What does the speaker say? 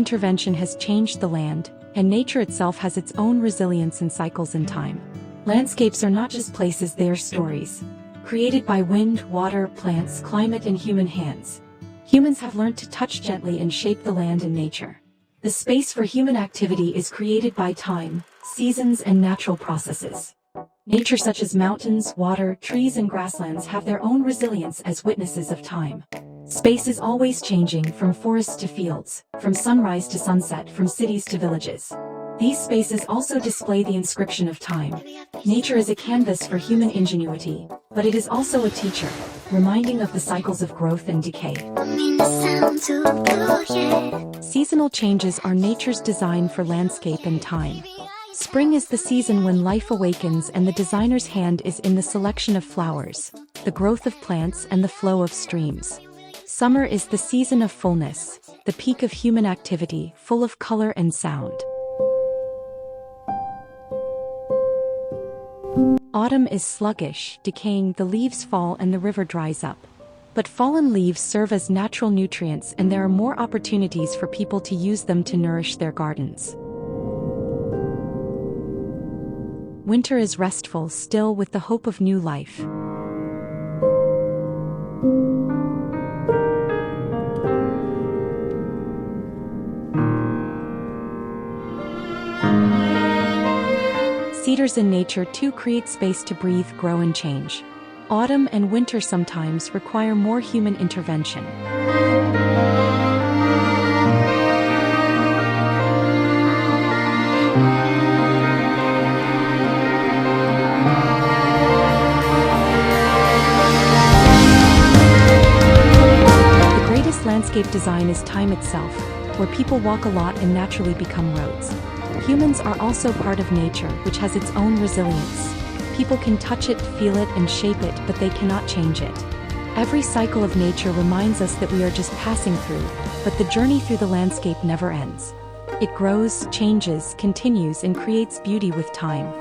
intervention has changed the land, and nature itself has its own resilience and cycles in time. Landscapes are not just places, they are stories. Created by wind, water, plants, climate, and human hands. Humans have learned to touch gently and shape the land and nature. The space for human activity is created by time, seasons, and natural processes. Nature such as mountains, water, trees, and grasslands have their own resilience as witnesses of time. Space is always changing, from forests to fields, from sunrise to sunset, from cities to villages. These spaces also display the inscription of time. Nature is a canvas for human ingenuity, but it is also a teacher, reminding of the cycles of growth and decay. Seasonal changes are nature's design for landscape and time. Spring is the season when life awakens and the designer's hand is in the selection of flowers, the growth of plants, and the flow of streams. Summer is the season of fullness, the peak of human activity, full of color and sound. Autumn is sluggish, decaying, the leaves fall and the river dries up. But fallen leaves serve as natural nutrients, and there are more opportunities for people to use them to nourish their gardens. Winter is restful, still, with the hope of new life. Cedars in nature too create space to breathe, grow, and change. Autumn and winter sometimes require more human intervention. Landscape design is time itself, where people walk a lot and naturally become roads. Humans are also part of nature, which has its own resilience. People can touch it, feel it, and shape it, but they cannot change it. Every cycle of nature reminds us that we are just passing through, but the journey through the landscape never ends. It grows, changes, continues, and creates beauty with time.